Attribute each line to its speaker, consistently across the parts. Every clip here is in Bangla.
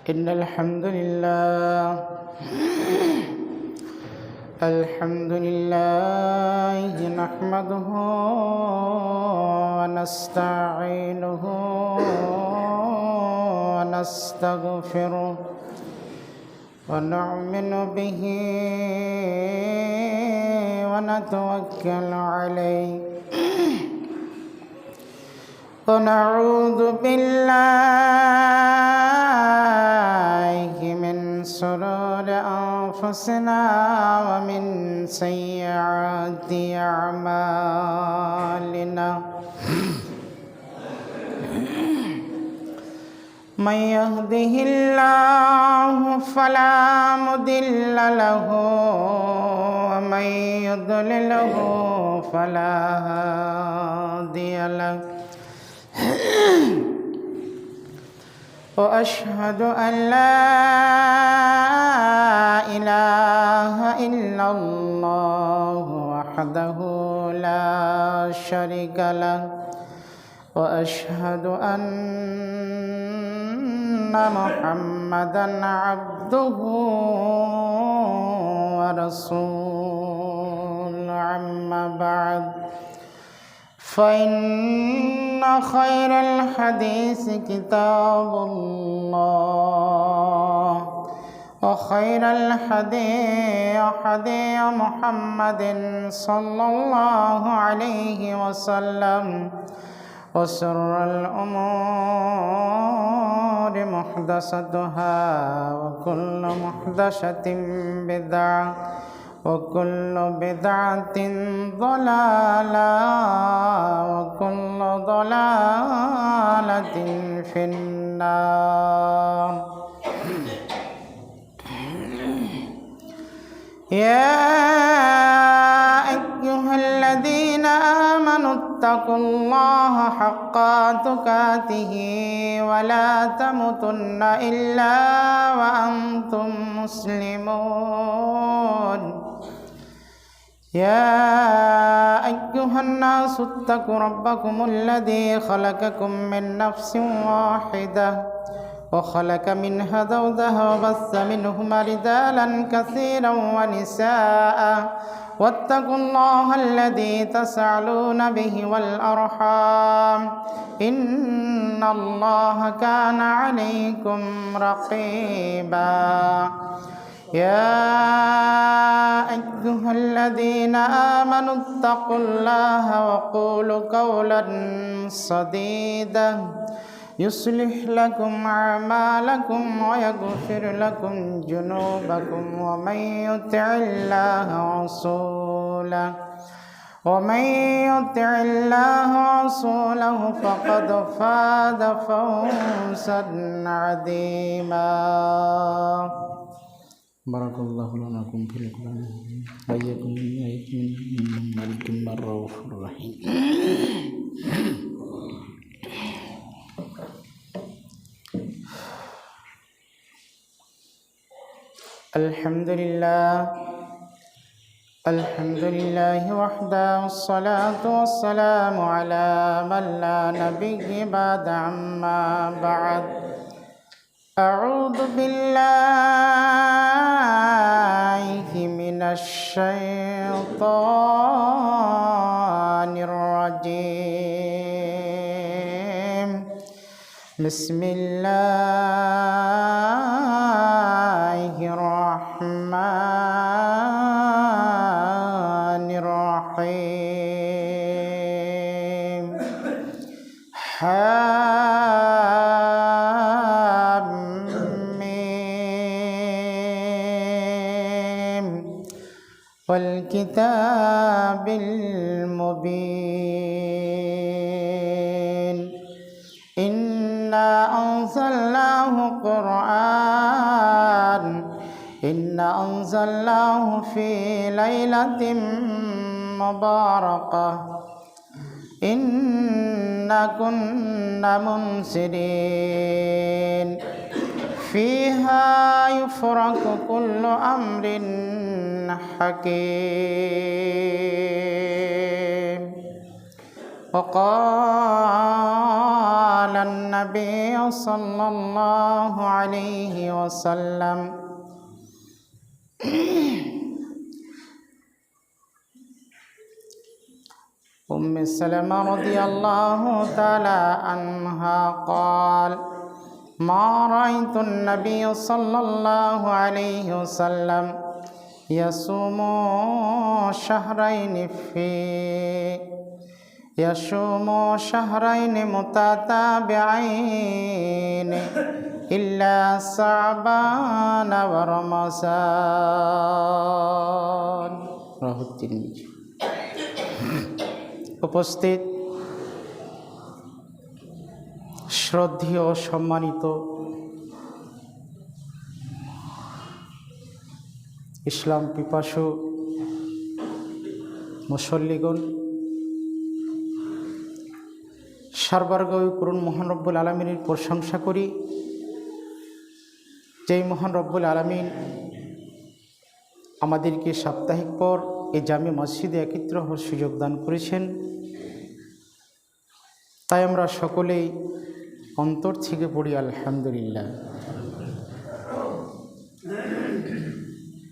Speaker 1: إن الحمد لله نحمده ونستعينه ونستغفره ونؤمن به ونتوكل عليه ونعوذ بالله من شرور أنفسنا ومن سيئات أعمالنا من يهده الله فلا مضل له ومن يضلله فلا هادي له وأشهد أن لا إله إلا الله وحده لا شريك له وأشهد أن محمدًا عبده ورسوله أما بعد فإن خير الحديث كتاب الله وخير الهدي محمد صلى الله عليه وسلم وشر الأمور محدثاتها وكل محدثة بدعة وكل بدعة ضلالة وكل ضلالة في النار يا أيها الذين آمنوا اتقوا الله حق تقاته ولا تموتن إلا وأنتم مسلمون يا أيها الناس اتقوا ربكم الذي خلقكم من نفس واحدة وخلق منها زوجها وبث منهما رجالا كثيرا ونساء واتقوا الله الذي تسألون به والأرحام إن الله كان عليكم رقيبا يا أيها الذين آمنوا اتقوا الله وقولوا قولا سديدا يصلح لكم أعمالكم ويغفر لكم ذنوبكم ومن يطع الله ورسوله فقد فاز فوزا عظيما بارك الله لكم في القرآن وإياكم من آية من مالك الرؤوف الرحيم الحمد لله وحده والصلاة والسلام على من لا نبي بعد أما بعد أعوذ بالله من الشيطان الرجيم بسم الله الرحمن الرحيم حميم والكتاب المبين إنا أنزلناه في ليلة مباركة إنا كنا منذرين فيها يفرق كل أمر حكيم وقال
Speaker 2: النبي صلى الله عليه وسلم أم سلمة رضي الله تعالى عنها قال ما رأيت النبي صلى الله عليه وسلم يصوم شهرين متتابعين إلا شعبان ورمضان رواه الترمذي। উপস্থিত শ্রদ্ধেয় সম্মানিত ইসলাম পিপাসু মুসল্লিগণ, সর্বার্গই করুন মহান রব্বুল আলামিনের প্রশংসা করি, যেই মহান রব্বুল আলামিন আমাদেরকে সাপ্তাহিক পর এই জামে মসজিদে একত্র হওয়ার সুযোগ দান করেছেন। তাই আমরা সকলেই অন্তর থেকে পড়ি আলহামদুলিল্লাহ।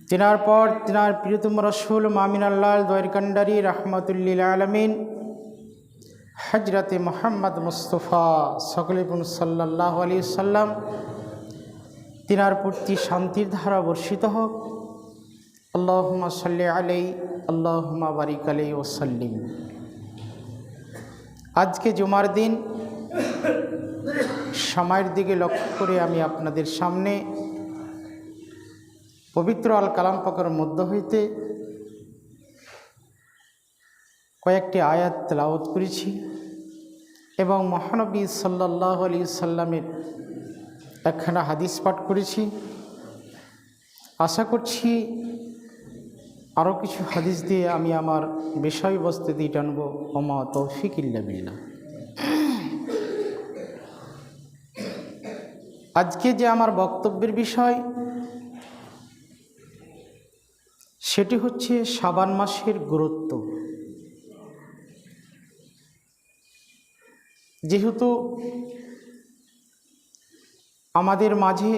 Speaker 2: তিনার পর তিনার প্রিয়তম রাসূল মামিন আল্লাহ দয়ার কান্ডারি রাহমাতুল্লিল আলামিন হযরতে মুহাম্মদ মুস্তাফা সাল্লাল্লাহু আলাইহি সাল্লাম তিনার প্রতি শান্তির ধারা বর্ষিত হোক। আল্লাহুম্মা সাল্লি আলাইহি আল্লাহুম্মা বারিক আলাইহি ওয়া সাল্লিম। আজকে জুমার দিন সময়ের দিকে লক্ষ্য করে আমি আপনাদের সামনে পবিত্র আল কালাম পাকের মধ্য হইতে কয়েকটি আয়াত তেলাওয়াত করেছি এবং মহানবী সাল্লাল্লাহু আলাইহি সাল্লামের একখানা হাদিস পাঠ করেছি। আশা করছি আরও কিছু হাদিস দিয়ে আমি আমার বিষয়বস্তু দিয়ে টানব। ওমা তৌফিক ইল্লা বিল্লাহ। আজকে যে আমার বক্তব্যের বিষয় সেটি হচ্ছে শাবান মাসের গুরুত্ব। যেহেতু আমাদের মাঝে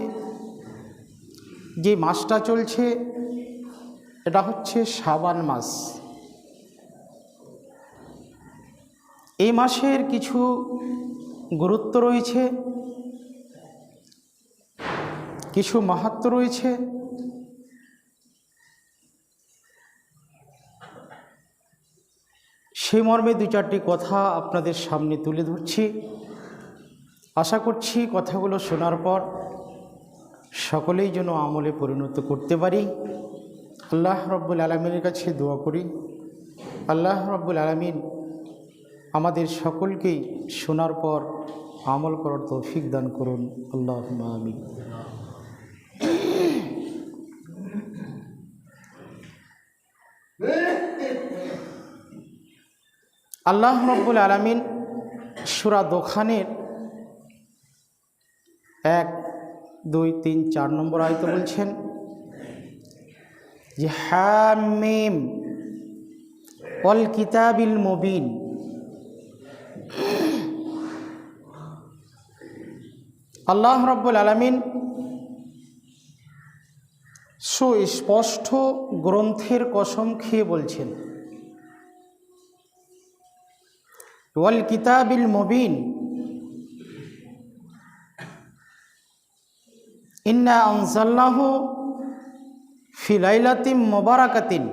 Speaker 2: যে মাসটা চলছে এটা হচ্ছে শাবান মাস। এই মাসের কিছু গুরুত্ব রয়েছে, কিছু মাহাত্ম্য রয়েছে। সেই মর্মে দু চারটি কথা আপনাদের সামনে তুলে ধরছি। আশা করছি কথাগুলো শোনার পর সকলেই যেন আমলে পরিণত করতে পারি। আল্লাহ রব্বুল আলামিনের কাছে দোয়া করি, আল্লাহ রব্বুল আলামিন আমাদের সকলকেই শোনার পর আমল করার তৌফিক দান করুন। আল্লাহুম্মা আমিন। আল্লাহ রব্বুল আলামিন সূরা দোখানের 1, 2, 3, 4 নম্বর আয়াতে বলছেন যে হামিম ওয়াল কিতাবিল মুবিন। আল্লাহ রব্বুল আলামিন সুস্পষ্ট গ্রন্থের কসম খেয়ে বলছেন ওয়াল কিতাবিল মুবিন ইন্না আনজালনাহু ফি লাইলাতিন মুবারাকাতিন।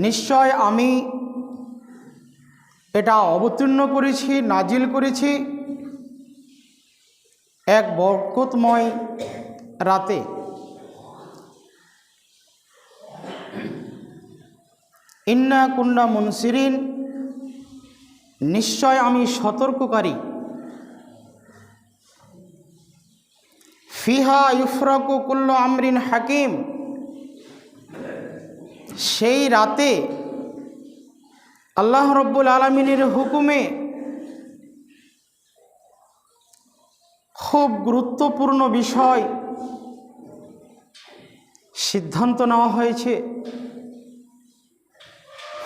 Speaker 2: নিশ্চয় আমি এটা অবতীর্ণ করেছি, নাজিল করেছি এক বরকতময় রাতে। ইন্না কুন্না মুনসিরিন, নিশ্চয় আমি সতর্ককারী। ফিহা ইউফরাকু কুল্লু আমরিন হাকিম, সেই রাতে আল্লাহ রব্বুল আলামিনের হুকুমে খুব গুরুত্বপূর্ণ বিষয় সিদ্ধান্ত নেওয়া হয়েছে,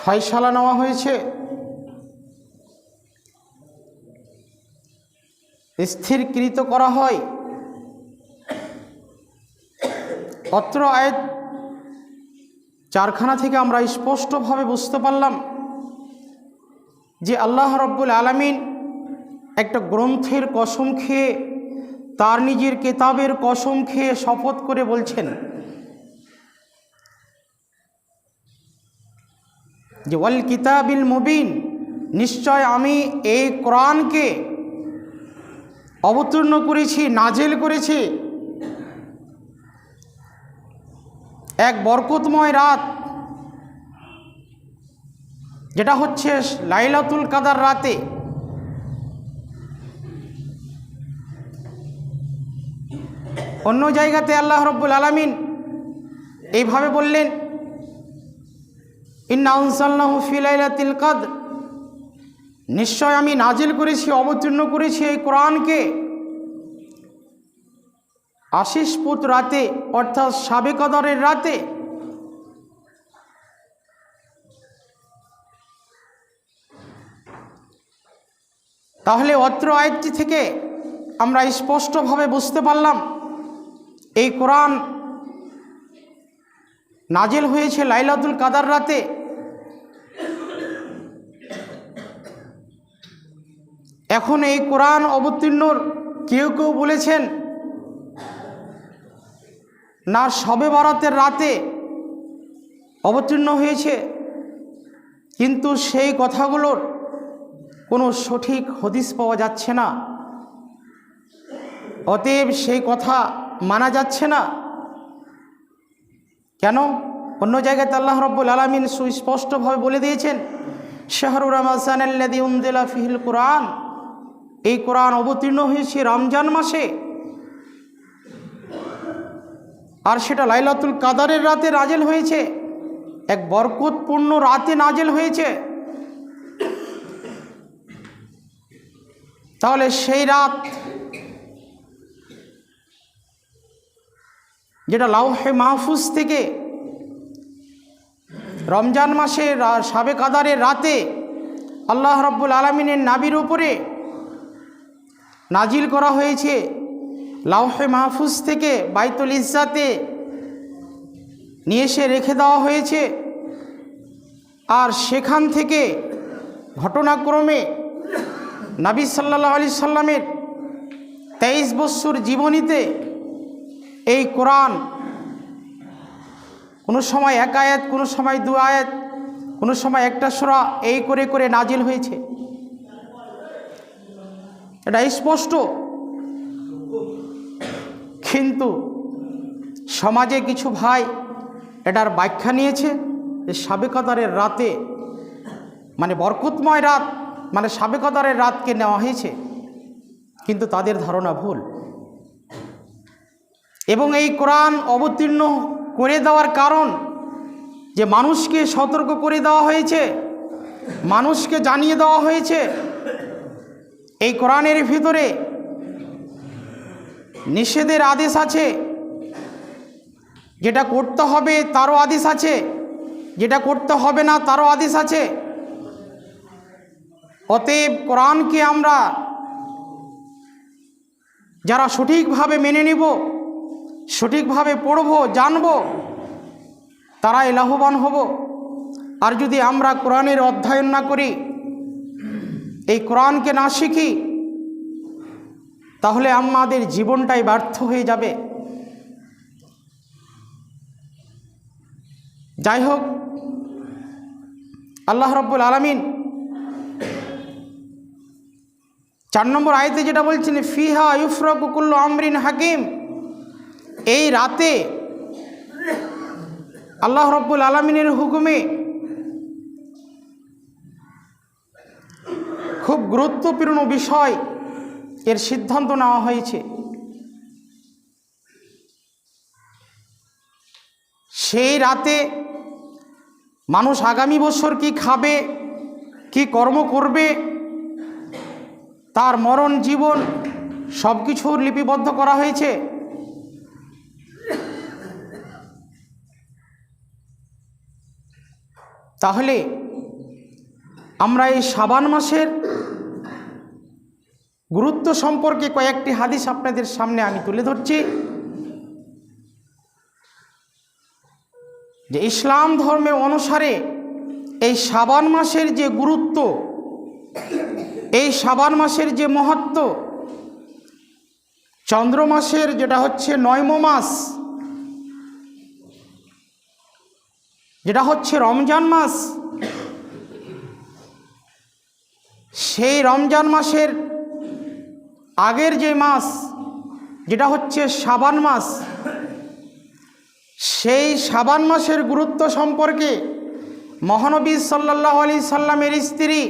Speaker 2: ফয়সালা নেওয়া হয়েছে। স্থিরকৃত করা হয়। অত্র আয়াত চারখানা থেকে আমরা স্পষ্টভাবে বুঝতে পারলাম যে আল্লাহ রাব্বুল আলামিন একটা গ্রন্থের কসম খেয়ে, তার নিজের কিতাবের কসম খেয়ে শপথ করে বলছেন যে ওয়াল কিতাবিল মুবিন, নিশ্চয় আমি এই কোরআনকে অবতীর্ণ করেছি, নাজিল করেছি এক বরকতময় রাত, যেটা হচ্ছে লাইলাতুল কাদার রাতে। অন্য জায়গাতে আল্লাহ রাব্বুল আলামিন এইভাবে বললেন, ইন্না আনজালনাহু ফি লাইলাতিল কদর, নিশ্চয় আমি নাজিল করেছি, অবতীর্ণ করেছি এই কোরআনকে আশিসপুত রাতে, অর্থাৎ শাবে কদরের রাতে। তাহলে অত্র আয়াতটি থেকে আমরা স্পষ্টভাবে বুঝতে পারলাম এই কোরআন নাজিল হয়েছে লাইলাতুল কাদার রাতে। এখন এই কোরআন অবতীর্ণর কেউ কেউ বলেছেন না, শবে বরাতের রাতে অবতীর্ণ হয়েছে, কিন্তু সেই কথাগুলোর কোনো সঠিক হদিস পাওয়া যাচ্ছে না, অতএব সেই কথা মানা যাচ্ছে না। কেন? অন্য জায়গাতে আল্লাহ রাব্বুল আলামিন সুস্পষ্টভাবে বলে দিয়েছেন, শাহরু রমাজানাল্লাযী উনজিলা ফিহিল কুরআন, এই কোরআন অবতীর্ণ হয়েছে রমজান মাসে, আর সেটা লাইলাতুল কাদারের রাতে নাজিল হয়েছে, এক বরকতপূর্ণ রাতে নাজিল হয়েছে। তাহলে সেই রাত যেটা লাউহে মাহফুজ থেকে রমজান মাসের শাবে কাদারের রাতে আল্লাহ রাব্বুল আলামিনের নাবির উপরে নাজিল করা হয়েছে, লাউহে মাহফুজ থেকে বাইতুল ইজ্জাতে নিয়ে এসে রেখে দেওয়া হয়েছে, আর সেখান থেকে ঘটনাক্রমে নবী সাল্লাল্লাহু আলাইহি সাল্লামের 23 বছর জীবনীতে এই কোরআন কোনো সময় এক আয়াত, কোনো সময় দু আয়াত, কোনো সময় একটা সূরা, এই করে করে নাজিল হয়েছে। এটা স্পষ্ট। কিন্তু সমাজে কিছু ভাই এটার ব্যাখ্যা নিয়েছে যে শাবে কদরের রাতে মানে বরকতময় রাত, মানে শাবে কদরের রাতকে নেওয়া হয়েছে, কিন্তু তাদের ধারণা ভুল। এবং এই কোরআন অবতীর্ণ করে দেওয়ার কারণ যে মানুষকে সতর্ক করে দেওয়া হয়েছে, মানুষকে জানিয়ে দেওয়া হয়েছে এই কোরআনের ভিতরে নিষেধের আদেশ আছে, যেটা করতে হবে তারও আদেশ আছে, যেটা করতে হবে না তারও আদেশ আছে। অতএব কোরআনকে আমরা যারা সঠিকভাবে মেনে নেব, সঠিকভাবে পড়ব, জানব, তারাই লাভবান হব। আর যদি আমরা কোরআনের অধ্যয়ন না করি, এই কোরআনকে না শিখি, তাহলে আমাদের জীবনটাই ব্যর্থ হয়ে যাবে। যাই হোক, আল্লাহ রাব্বুল আলামিন 4 নম্বর আয়াতে যেটা বলছেন, ফিহা ইউফরাকু কুল্লু আমরিন হাকিম, এই রাতে আল্লাহ রাব্বুল আলামিনের হুকুমে খুব গুরুত্বপূর্ণ বিষয় এর সিদ্ধান্ত নেওয়া হয়েছে। সেই রাতে মানুষ আগামী বছর কি খাবে, কি কর্ম করবে, তার মরণ জীবন সব কিছুর লিপিবদ্ধ করা হয়েছে। তাহলে আমরা এই শাবান মাসের গুরুত্ব সম্পর্কে কয়েকটি হাদিস আপনাদের সামনে আমি তুলে ধরছি। যে ইসলাম ধর্মের অনুসারে এই শাবান মাসের যে গুরুত্ব, এই শাবান মাসের যে মহত্ব, চন্দ্র মাসের যেটা হচ্ছে 9ম মাস, যেটা হচ্ছে রমজান মাস, সেই রমজান মাসের আগের যে মাস যেটা হচ্ছে শাবান মাস, সেই শাবান মাসের গুরুত্ব সম্পর্কে মহানবী সাল্লাল্লাহু আলাইহি সাল্লামের স্ত্রী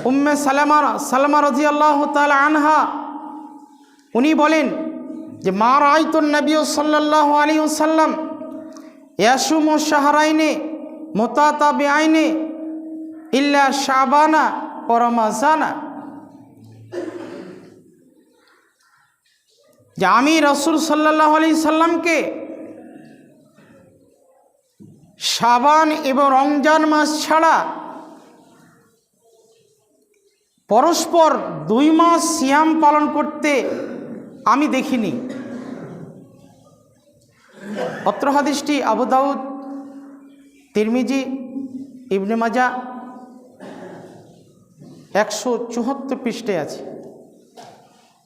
Speaker 2: উম্মে সালামা রাদিয়াল্লাহু তাআলা আনহা উনি বলেন যে মা রাআইতুন নবী সাল্লাল্লাহু আলাইহি ওয়াসাল্লাম ইয়াসুমু শাহরাইনে মুতাতাবিআইনে ইল্লা শাবানা ওয়া রমাজানা, যে আমি রাসূল সাল্লাল্লাহু আলাইহি সাল্লামকে শাবান এবং রমজান মাস ছাড়া পরস্পর 2 মাস সিয়াম পালন করতে আমি দেখিনি। অত্র হাদিসটি আবু দাউদ, তিরমিজি, ইবনে মাজাহ 174 পৃষ্ঠায় আছে।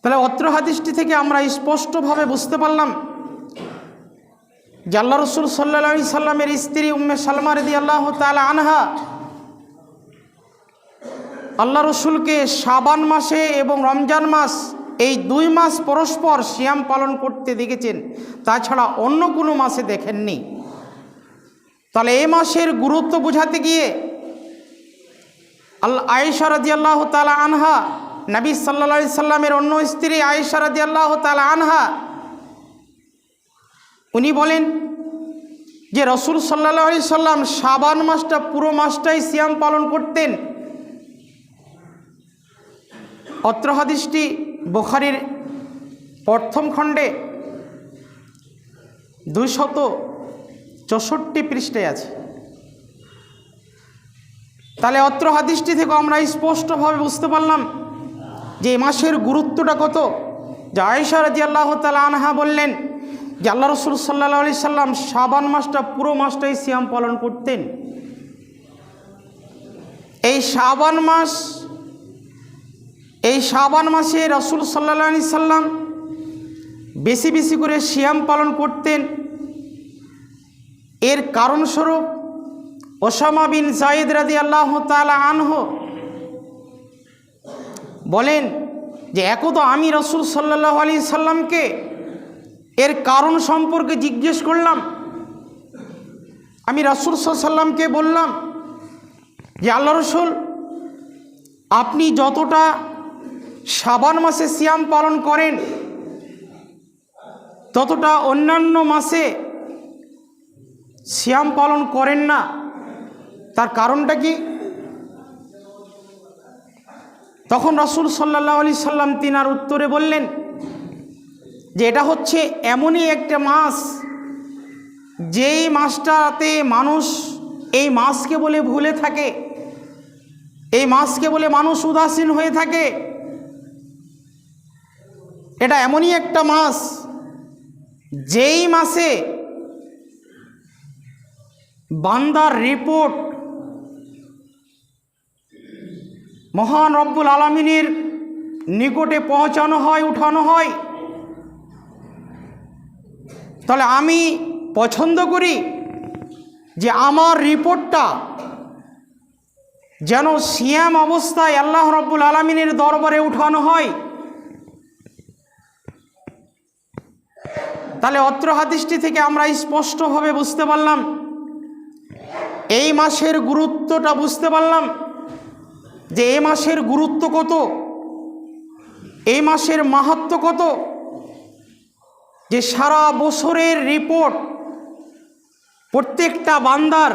Speaker 2: তাহলে অত্র হাদিসটি থেকে আমরা স্পষ্টভাবে বুঝতে পারলাম যে আল্লাহ রসুল সাল্লাল্লাহু আলাইহি সাল্লামের স্ত্রী উম্মে সালমা রাদিয়াল্লাহু তাআলা আনহা আল্লাহ রসুলকে শাবান মাসে এবং রমজান মাস, এই 2 মাস পরস্পর সিয়াম পালন করতে দেখেছেন, তাছাড়া অন্য কোনো মাসে দেখেননি। তাহলে এই মাসের গুরুত্ব বোঝাতে গিয়ে আয়েশা রাদিয়াল্লাহু তাআলা আনহা, নবী সাল্লাল্লাহু আলাইহি সাল্লামের অন্য স্ত্রী আয়েশা রাদিয়াল্লাহু তাআলা আনহা উনি বলেন যে রাসূল সাল্লাল্লাহু আলাইহি সাল্লাম শাবান মাসটা পুরো মাসটাই সিয়াম পালন করতেন। অত্র হাদিসটি বুখারীর প্রথম খণ্ডে 264 পৃষ্ঠায় আছে। তাহলে অত্র হাদিসটি থেকে আমরা স্পষ্টভাবে বুঝতে পারলাম যে এই মাসের গুরুত্বটা কত। যে আয়েশা রাদিয়াল্লাহু তাআলা আনহা বললেন যে আল্লাহ রসুল সাল্লাল্লাহু আলাইহি সাল্লাম শাবান মাসটা পুরো মাসটাই সিয়াম পালন করতেন। এই শাবান মাসে রাসূল সাল্লাল্লাহু আলাইহি সাল্লাম বেশি বেশি করে সিয়াম পালন করতেন। এর কারণস্বরূপ ওসামা বিন যায়েদ রাদিয়াল্লাহু তাআলা আনহু বলেন যে একদা আমি রাসূল সাল্লাল্লাহু আলাইহি সাল্লামকে এর কারণ সম্পর্কে জিজ্ঞেস করলাম। আমি রাসূল সাল্লাল্লাহু আলাইহি সাল্লামকে বললাম যে আল্লাহ রসুল, আপনি যতটা শাবান মাসে সিয়াম পালন করেন ততটা অন্যান্য মাসে সিয়াম পালন করেন না, তার কারণটা কি? তখন রাসূল সাল্লাল্লাহু আলাইহি সাল্লাম তিনার উত্তরে বললেন যে এটা হচ্ছে এমনই একটা মাস যেই মাসটাতে মানুষ এই মাসকে বলে ভুলে থাকে, এই মাসকে বলে মানুষ উদাসীন হয়ে থাকে। এটা এমনই একটা মাস যেই মাসে বান্দার রিপোর্ট মহান রব্বুল আলামিনের নিকটে পৌঁছানো হয়, উঠানো হয়। তাহলে আমি পছন্দ করি যে আমার রিপোর্টটা যেন সিয়াম অবস্থায় আল্লাহ রব্বুল আলামিনের দরবারে উঠানো হয়। তাহলে অত্র হাদিসটি থেকে আমরা স্পষ্টভাবে বুঝতে পারলাম, এই মাসের গুরুত্বটা বুঝতে পারলাম যে এই মাসের গুরুত্ব কত, এই মাসের মাহাত্ম্য কত। যে সারা বছরের রিপোর্ট প্রত্যেকটা বান্দার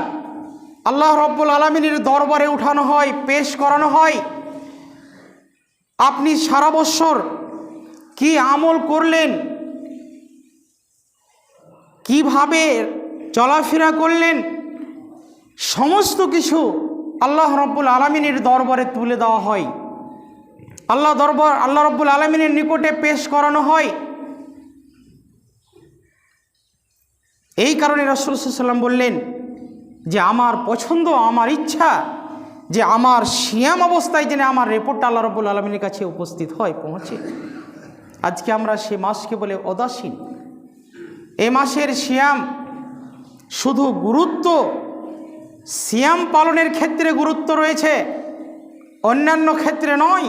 Speaker 2: আল্লাহ রব্বুল আলামিনের দরবারে উঠানো হয়, পেশ করানো হয়। আপনি সারা বছর কি আমল করলেন, কিভাবে চলাফেরা করলেন, সমস্ত কিছু আল্লাহ রব্বুল আলামিনের দরবারে তুলে দেওয়া হয়। আল্লাহ রব্বুল আলামিনের নিকটে পেশ করানো হয়। এই কারণে রাসূল সাল্লাল্লাহু আলাইহি ওয়াসাল্লাম বললেন যে আমার পছন্দ, আমার ইচ্ছা যে আমার সিয়াম অবস্থায় যেন আমার রিপোর্টটা আল্লাহ রব্বুল আলামিনের কাছে উপস্থিত হয়, পৌঁছে। আজকে আমরা সে মাসকে বলে উদাসীন। এ মাসের সিয়াম শুধু গুরুত্ব, সিয়াম পালনের ক্ষেত্রে গুরুত্ব রয়েছে, অন্যান্য ক্ষেত্রে নয়।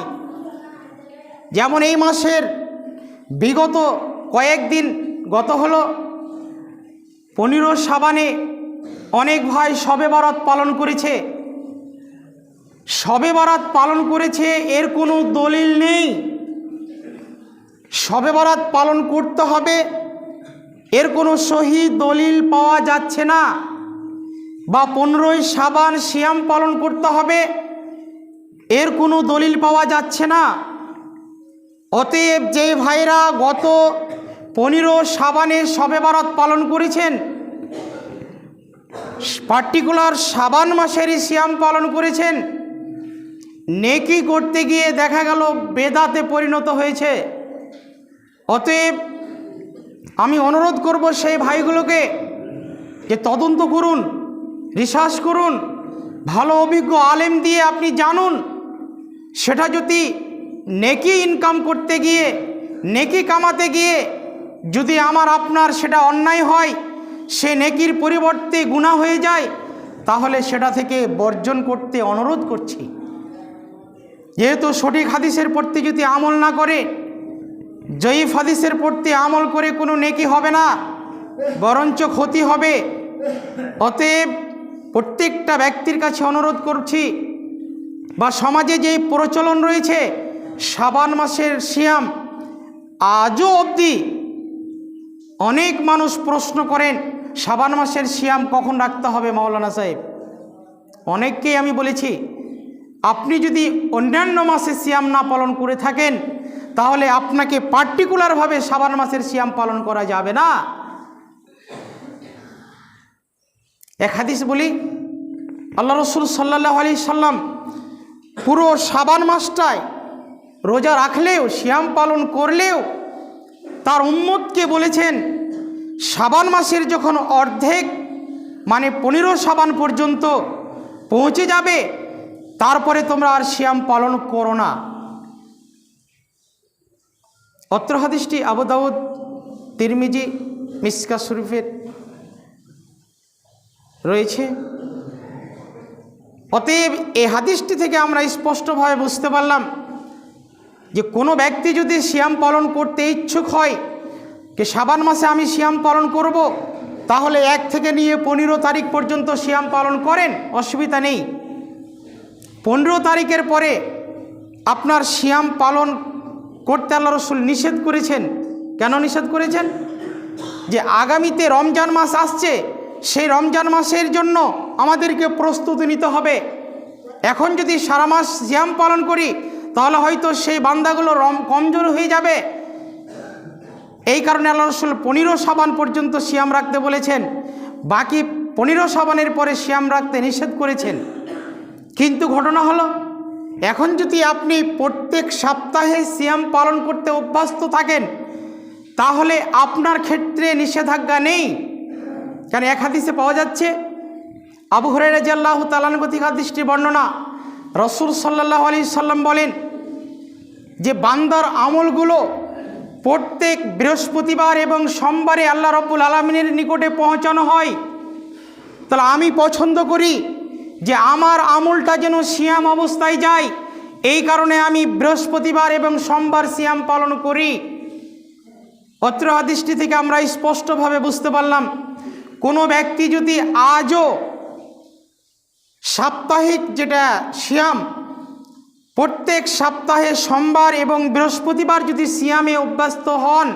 Speaker 2: যেমন এই মাসের বিগত কয়েকদিন গত হলো 15 শাবানে অনেক ভাই শবে বরাত পালন করেছে। শবে বরাত পালন করেছে, এর কোনো দলিল নেই। শবে বরাত পালন করতে হবে এর কোনো সহি দলিল পাওয়া যাচ্ছে না। বা 15ই শাবান সিয়াম পালন করতে হবে এর কোনো দলিল পাওয়া যাচ্ছে না। অতএব যে ভাইরা গত 15 শাবানে শবে বরাত পালন করেছেন, পার্টিকুলার শাবান মাসেরই সিয়াম পালন করেছেন, নেকি করতে গিয়ে দেখা গেল বেদাতে পরিণত হয়েছে। অতএব আমি অনুরোধ করব সেই ভাইগুলোকে যে তদন্ত করুন, রিসার্চ করুন, ভালো অভিজ্ঞ আলেম দিয়ে আপনি জানুন। সেটা যদি নেকি ইনকাম করতে গিয়ে, নেকি কামাতে গিয়ে যদি আমার আপনার সেটা অন্যায় হয়, সে নেকির পরিবর্তে গুনাহ হয়ে যায়, তাহলে সেটা থেকে বর্জন করতে অনুরোধ করছি। যেহেতু সঠিক হাদিসের প্রতি যদি আমল না করে, জয়ীফ হাদিসের প্রতি আমল করে কোনো নেকি হবে না, বরঞ্চ ক্ষতি হবে। অতএব প্রত্যেকটা ব্যক্তির কাছে অনুরোধ করছি, বা সমাজে যেই প্রচলন রয়েছে শাবান মাসের সিয়াম, আজও অবধি অনেক মানুষ প্রশ্ন করেন শাবান মাসের সিয়াম কখন রাখতে হবে মাওলানা সাহেব। অনেককেই আমি বলেছি, আপনি যদি অন্যান্য মাসে সিয়াম না পালন করে থাকেন, তাহলে আপনাকে পার্টিকুলারভাবে শাবান মাসের সিয়াম পালন করা যাবে না। এক হাদিস বলি, আল্লাহ রসুল সাল্লাল্লাহু আলাইহি সাল্লাম পুরো শাবান মাসটায় রোজা রাখলেও, সিয়াম পালন করলেও তার উম্মতকে বলেছেন, শাবান মাসের যখন অর্ধেক মানে 15 শাবান পর্যন্ত পৌঁছে যাবে, তারপরে তোমরা আর সিয়াম পালন করো না। অত্র হাদিসটি আবু দাউদ, তিরমিজি, মিশকাত শরীফের রয়েছে। অতএব এই হাদিসটি থেকে আমরা স্পষ্টভাবে বুঝতে পারলাম যে কোনো ব্যক্তি যদি সিয়াম পালন করতে ইচ্ছুক হয় যে শাবান মাসে আমি সিয়াম পালন করব, তাহলে 1 থেকে নিয়ে 15 তারিখ পর্যন্ত সিয়াম পালন করেন, অসুবিধা নেই। 15 তারিখের পরে আপনার সিয়াম পালন করতে আল্লাহ রসুল নিষেধ করেছেন। কেন নিষেধ করেছেন? যে আগামীতে রমজান মাস আসছে, সেই রমজান মাসের জন্য আমাদেরকে প্রস্তুতি নিতে হবে। এখন যদি সারা মাস সিয়াম পালন করি, তাহলে হয়তো সেই বান্দাগুলো কমজোর হয়ে যাবে। এই কারণে আল্লাহ রসুল 15 শাবান পর্যন্ত সিয়াম রাখতে বলেছেন, বাকি 15 শাবানের পরে সিয়াম রাখতে নিষেধ করেছেন। কিন্তু ঘটনা হলো, এখন যদি আপনি প্রত্যেক সপ্তাহে সিয়াম পালন করতে অভ্যস্ত থাকেন, তাহলে আপনার ক্ষেত্রে নিষেধাজ্ঞা নেই। কারণ এক হাদিসে পাওয়া যাচ্ছে, আবু হুরায়রা রাদিয়াল্লাহু তাআলা আনহু থেকে হাদিসটির বর্ণনা, রাসূল সাল্লাল্লাহু আলাইহি সাল্লাম বলেন যে বান্দার আমলগুলো প্রত্যেক বৃহস্পতিবার এবং সোমবারে আল্লাহ রাব্বুল আলামিনের নিকটে পৌঁছানো হয়। তাহলে আমি পছন্দ করি যে আমার আমলটা যেন সিয়াম অবস্থায় যায়, এই কারণে আমি বৃহস্পতিবার এবং সোমবার সিয়াম পালন করি। অত্র হাদিসটি থেকে আমরা স্পষ্টভাবে বুঝতে পারলাম, কোনো ব্যক্তি যদি আজও সাপ্তাহিক যেটা সিয়াম, প্রত্যেক সপ্তাহে সোমবার এবং বৃহস্পতিবার যদি সিয়ামে অভ্যস্ত হন,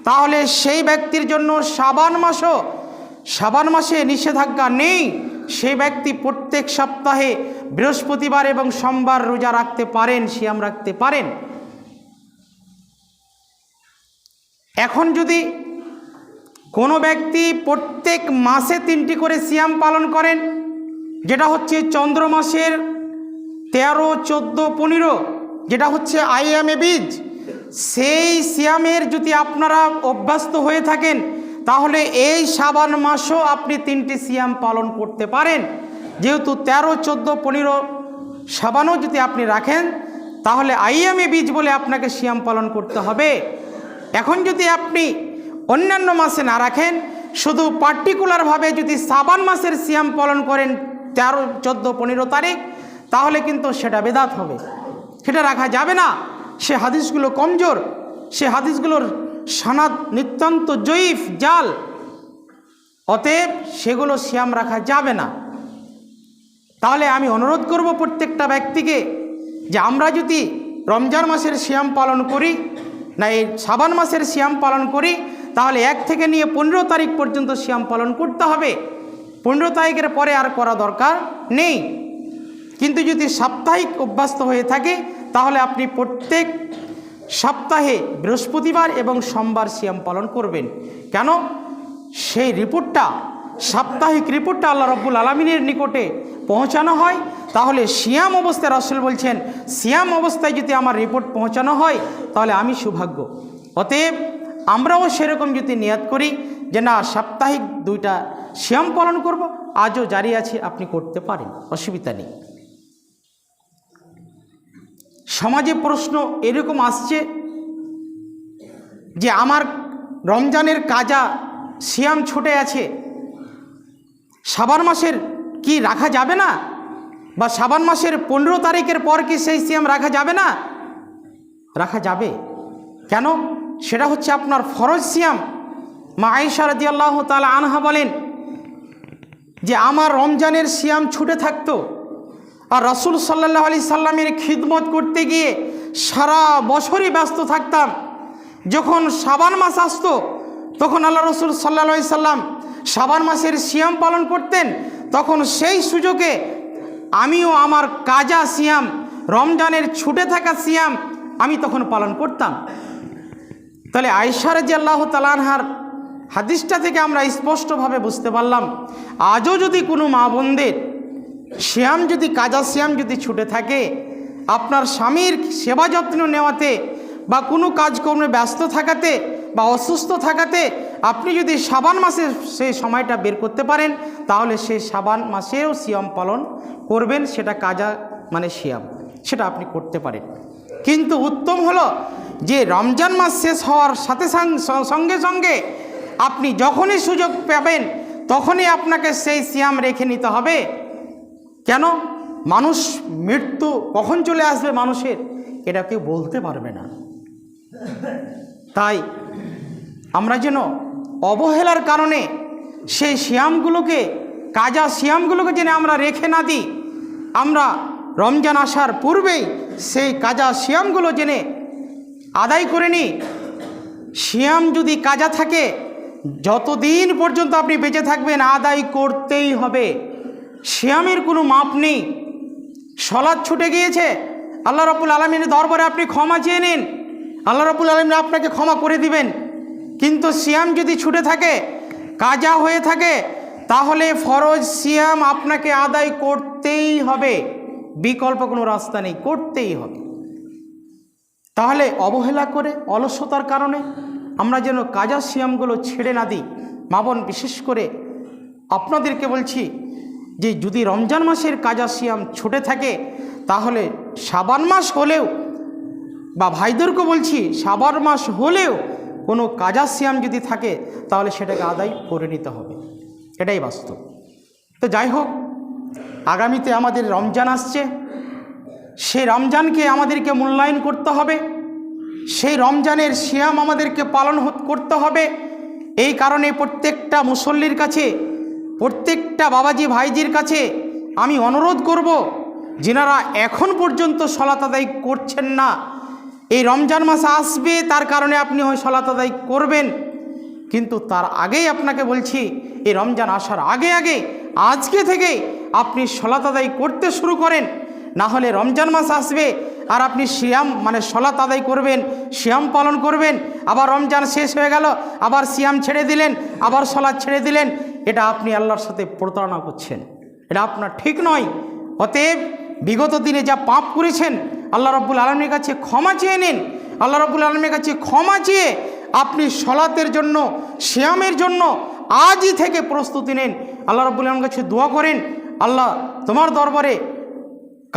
Speaker 2: তাহলে সেই ব্যক্তির জন্য শাবান মাসে নিষেধাজ্ঞা নেই। সেই ব্যক্তি প্রত্যেক সপ্তাহে বৃহস্পতিবার এবং সোমবার রোজা রাখতে পারেন, সিয়াম রাখতে পারেন। এখন যদি কোনো ব্যক্তি প্রত্যেক মাসে 3টি করে সিয়াম পালন করেন, যেটা হচ্ছে চন্দ্র মাসের 13, 14, 15 যেটা হচ্ছে আইয়ামে বীজ, সেই সিয়ামের যদি আপনারা অভ্যস্ত হয়ে থাকেন তাহলে এই শাবান মাসও আপনি 3টি সিয়াম পালন করতে পারেন। যেহেতু 13, 14, 15 শাবানও যদি আপনি রাখেন তাহলে আইয়ামে বীজ বলে আপনাকে সিয়াম পালন করতে হবে। এখন যদি আপনি অন্যান্য মাসে না রাখেন, শুধু পার্টিকুলারভাবে যদি শাবান মাসের সিয়াম পালন করেন 13, 14, 15 তারিখ, তাহলে কিন্তু সেটা বেদাত হবে, সেটা রাখা যাবে না। সে হাদিসগুলো কমজোর, সে হাদিসগুলোর সনদ নিতান্ত জয়ীফ, জাল, অতএব সেগুলো সিয়াম রাখা যাবে না। তাহলে আমি অনুরোধ করব প্রত্যেকটা ব্যক্তিকে যে আমরা যদি রমজান মাসের সিয়াম পালন করি না এই শাবান মাসের সিয়াম পালন করি, তাহলে 1 থেকে নিয়ে 15 তারিখ পর্যন্ত সিয়াম পালন করতে হবে। 15 তারিখের পরে আর করা দরকার নেই। কিন্তু যদি সাপ্তাহিক অভ্যস্ত হয়ে থাকে তাহলে আপনি প্রত্যেক সপ্তাহে বৃহস্পতিবার এবং সোমবার সিয়াম পালন করবেন। কেন? সেই রিপোর্টটা, সাপ্তাহিক রিপোর্টটা আল্লাহ রাব্বুল আলামিনের নিকটে পৌঁছানো হয়। তাহলে সিয়াম অবস্থায় রাসূল বলছেন, সিয়াম অবস্থায় যদি আমার রিপোর্ট পৌঁছানো হয় তাহলে আমি সৌভাগ্য। অতএব আমরাও সেরকম যদি নিয়াত করি যে না সাপ্তাহিক 2টা সিয়াম পালন করব, আজও জারি আছে, আপনি করতে পারেন, অসুবিধা নেই। সমাজে প্রশ্ন এরকম আসছে যে আমার রমজানের কাজা সিয়াম ছুটে আছে, শাবান মাসের কি রাখা যাবে না? বা শাবান মাসের 15 তারিখের পর কি সেই সিয়াম রাখা যাবে না? রাখা যাবে। কেন? সেটা হচ্ছে আপনার ফরজ সিয়াম। মা আয়েশা রাদিয়াল্লাহু তাআলা আনহা বলেন যে আমার রমজানের সিয়াম ছুটে থাকতো, আর রাসূল সাল্লাল্লাহু আলাইহি সাল্লামের খিদমত করতে গিয়ে সারা বছরই ব্যস্ত থাকতাম। যখন শাবান মাস আসতো তখন আল্লাহ রাসূল সাল্লাল্লাহু আলাইহি সাল্লাম শাবান মাসের সিয়াম পালন করতেন। তখন সেই সুযোগে আমিও আমার কাজা সিয়াম, রমজানের ছুটে থাকা সিয়াম আমি তখন পালন করতাম। তাহলে আয়েশা রাদিয়াল্লাহু তাআলা আনহার হাদিসটা থেকে আমরা স্পষ্টভাবে বুঝতে পারলাম, আজও যদি কোনো মা বোনদের সিয়াম যদি কাজা সিয়াম যদি ছুটে থাকে, আপনার স্বামীর সেবা যত্ন নেওয়াতে বা কোনো কাজকর্মে ব্যস্ত থাকাতে বা অসুস্থ থাকাতে আপনি যদি শাবান মাসে সেই সময়টা বের করতে পারেন তাহলে সেই শাবান মাসেও সিয়াম পালন করবেন। সেটা কাজা মানে সিয়াম, সেটা আপনি করতে পারেন। কিন্তু উত্তম হলো যে রমজান মাস শেষ হওয়ার সাথে সঙ্গে সঙ্গে আপনি যখনই সুযোগ পাবেন তখনই আপনাকে সেই সিয়াম রেখে নিতে হবে। কেন? মানুষ মৃত্যু কখন চলে আসবে মানুষের এটা কেউ বলতে পারবে না। তাই আমরা যেন অবহেলার কারণে সেই সিয়ামগুলোকে, কাজা সিয়ামগুলোকে যেন আমরা রেখে না দিই, আমরা রমজান আসার পূর্বেই সেই কাজা সিয়ামগুলো জেনে আদায় করে নিই। সিয়াম যদি কাজা থাকে যতদিন পর্যন্ত আপনি বেঁচে থাকবেন আদায় করতেই হবে, সিয়ামের কোনো মাপ নেই। সলাৎ ছুটে গিয়েছে, আল্লাহ রাব্বুল আলামিনের দরবারে আপনি ক্ষমা চেয়ে নিন, আল্লাহ রাব্বুল আলামিন আপনাকে ক্ষমা করে দিবেন। কিন্তু সিয়াম যদি ছুটে থাকে, কাজা হয়ে থাকে, তাহলে ফরজ সিয়াম আপনাকে আদায় করতেই হবে, বিকল্প কোনো রাস্তা নেই, করতেই হবে। তাহলে অবহেলা করে অলসতার কারণে আমরা যেন কাজা সিয়ামগুলো ছেড়ে না দিই। মা বোন, বিশেষ করে আপনাদেরকে বলছি যে যদি রমজান মাসের কাজা সিয়াম ছুটে থাকে তাহলে শাবান মাস হলেও, বা ভাইদেরকে বলছি শাবান মাস হলেও কোনো কাজা সিয়াম যদি থাকে তাহলে সেটাকে আদায় করে নিতে হবে, এটাই বাস্তব। তো যাই হোক, আগামীতে আমাদের রমজান আসছে, সেই রমজানকে আমাদেরকে মূল্যায়ন করতে হবে, সেই রমজানের সিয়াম আমাদেরকে পালন করতে হবে। এই কারণে প্রত্যেকটা মুসল্লির কাছে, প্রত্যেকটা বাবাজি ভাইজির কাছে আমি অনুরোধ করব, যিনারা এখন পর্যন্ত সলাত আদায় করছেন না, এই রমজান মাস আসবে তার কারণে আপনি হয় সলাত আদায় করবেন, কিন্তু তার আগেই আপনাকে বলছি এই রমজান আসার আগে আগে আজকে থেকে আপনি সলাত আদায় করতে শুরু করেন। না হলে রমজান মাস আসবে আর আপনি সিয়াম মানে সলাত আদায় করবেন, সিয়াম পালন করবেন, আবার রমজান শেষ হয়ে গেল, আবার সিয়াম ছেড়ে দিলেন, আবার সলাত ছেড়ে দিলেন, এটা আপনি আল্লাহর সাথে প্রতারণা করছেন, এটা আপনার ঠিক নয়। অতএব বিগত দিনে যা পাপ করেছেন আল্লাহ রাব্বুল আলামিনের কাছে ক্ষমা চেয়ে নিন। আল্লাহ রাব্বুল আলামিনের কাছে ক্ষমা চেয়ে আপনি সলাতের জন্য, সিয়ামের জন্য আজই থেকে প্রস্তুতি নিন। আল্লাহ রাব্বুল আলামিনের কাছে দোয়া করেন, আল্লাহ তোমার দরবারে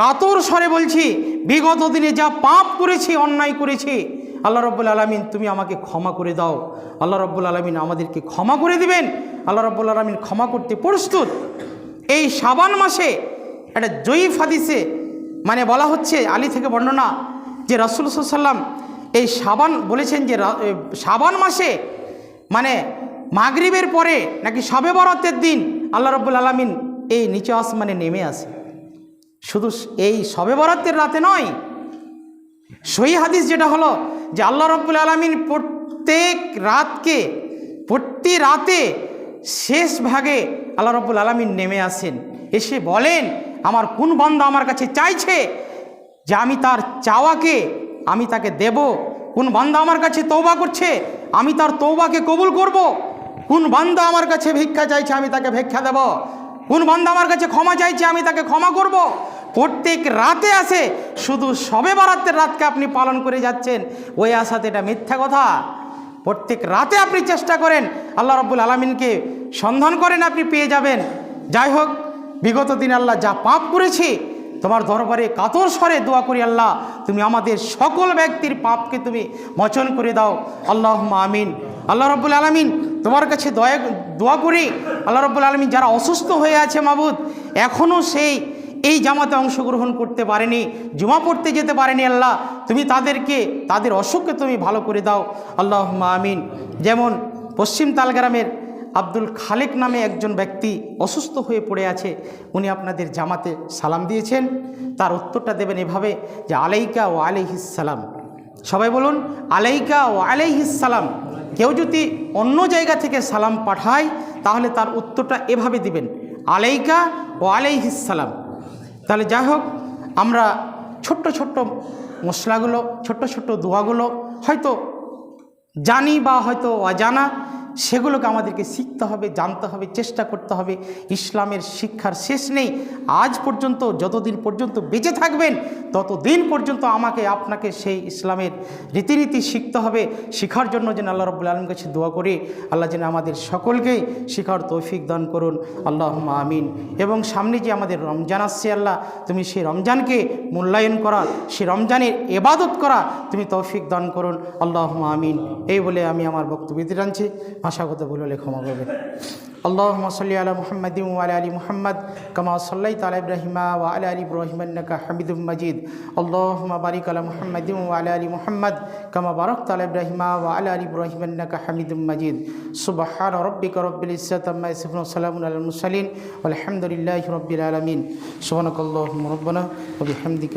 Speaker 2: কাতর স্বরে বলছি, বিগত দিনে যা পাপ করেছি, অন্যায় করেছি, আল্লাহ রাব্বুল আলামিন তুমি আমাকে ক্ষমা করে দাও। আল্লাহ রাব্বুল আলামিন আমাদেরকে ক্ষমা করে দিবেন। আল্লাহ রাব্বুল আলামিন ক্ষমা করতে প্রস্তুত। এই শাবান মাসে একটা জয়ীফ হাদিসে মানে বলা হচ্ছে, আলী থেকে বর্ণনা, যে রাসূল সাল্লাল্লাহু আলাইহি ওয়াসাল্লাম এই শাবান বলেছেন যে শাবান মাসে মানে মাগরিবের পরে নাকি শবে বরাতের দিন আল্লাহ রাব্বুল আলামিন এই নিচু আসমানে নেমে আসে। শুধু এই শবে বরাতের রাতে নয়, সহি হাদিস যেটা হলো যে আল্লাহ রাব্বুল আলামিন প্রতি রাতে শেষ ভাগে আল্লাহ রাব্বুল আলামিন নেমে আসেন, এসে বলেন আমার কোন বান্দা আমার কাছে চাইছে যে আমি তার চাওয়াকে আমি তাকে দেব, কোন বান্দা আমার কাছে তওবা করছে আমি তার তওবাকে কবুল করব, কোন বান্দা আমার কাছে ভিক্ষা চাইছে আমি তাকে ভিক্ষা দেব, কোন বান্দা আমার কাছে ক্ষমা চাইছে আমি তাকে ক্ষমা করব। প্রত্যেক রাতে আসে, শুধু শবে বরাতের রাতকে আপনি পালন করে যাচ্ছেন, ওই আশাতে এটা মিথ্যা কথা। প্রত্যেক রাতে আপনি চেষ্টা করেন, আল্লাহ রাব্বুল আলামিনকে সন্ধান করেন, আপনি পেয়ে যাবেন। যাই হোক, বিগত দিন আল্লাহ যা পাপ করেছি তোমার দরবারে কাতর স্বরে দোয়া করি, আল্লাহ তুমি আমাদের সকল ব্যক্তির পাপকে তুমি মোচন করে দাও, আল্লাহুম্মা আমিন। আল্লাহ রাব্বুল আলামিন তোমার কাছে দোয়া করি, আল্লাহ রাব্বুল আলামিন যারা অসুস্থ হয়ে আছে মাবুদ, এখনও এই জামাতে অংশগ্রহণ করতে পারেনি, জুমা পড়তে যেতে পারেনি, আল্লাহ তুমি তাদের অসুখকে তুমি ভালো করে দাও, আল্লাহুম্মা আমিন। যেমন পশ্চিম তালগ্রামের আব্দুল খালেক নামে একজন ব্যক্তি অসুস্থ হয়ে পড়ে আছে, উনি আপনাদের জামাতে সালাম দিয়েছেন, তার উত্তরটা দেবেন এভাবে যে আলাইকা ও আলাইহিস সালাম। সবাই বলুন আলাইকা ও আলাইহিস সালাম। কেউ যদি অন্য জায়গা থেকে সালাম পাঠায় তাহলে তার উত্তরটা এভাবে দিবেন আলাইকা ও আলাইহিস সালাম। তাহলে যাই হোক, আমরা ছোট্ট ছোট্ট মশলাগুলো, ছোট্ট ছোট্ট দোয়াগুলো হয়তো জানি বা হয়তো অজানা, সেগুলোকে আমাদেরকে শিখতে হবে, জানতে হবে, চেষ্টা করতে হবে। ইসলামের শিক্ষার শেষ নেই। আজ পর্যন্ত যতদিন পর্যন্ত বেঁচে থাকবেন ততদিন পর্যন্ত আমাকে আপনাকে সেই ইসলামের রীতিনীতি শিখতে হবে। শেখার জন্য যেন আল্লাহ রাব্বুল আলামিনের কাছে দোয়া করি, আল্লাহ যেন আমাদের সকলকেই শেখার তৌফিক দান করুন, আল্লাহুম্মা আমিন। এবং সামনে যে আমাদের রমজান আসছে, আল্লাহ তুমি সেই রমজানকে মূল্যায়ন করা, সেই রমজানের ইবাদত করা তুমি তৌফিক দান করুন, আল্লাহুম্মা আমিন। এই বলে আমি আমার বক্তব্য দিতে জানছি, ভাষাগত ভুল হলে ক্ষমা করবেন। আল্লাহুম্মা সাল্লি আলা মুহাম্মাদিন ওয়া আলা আলি মুহাম্মাদ কামা সাল্লাইতা আলা ইব্রাহিমা ওয়া আলা আলি ইব্রাহিম ইন্নাকা হামিদুম মাজিদ। আল্লাহুম্মা বারিক আলা মুহাম্মাদিন ওয়া আলা আলি মুহাম্মাদ কামা বারাকতা আলা ইব্রাহিমা ওয়া আলা আলি ইব্রাহিম ইন্নাকা হামিদুম মাজিদ। সুবহানা রাব্বিকা রাব্বিল ইজ্জাতি আম্মা ইয়াসিফুন ওয়া সালামুন আলাল মুরসালিন ওয়াল হামদুলিল্লাহি রাব্বিল আলামিন। সুবহানাকাল্লাহুম্মা রাব্বানা ওয়া বিহামদিকা।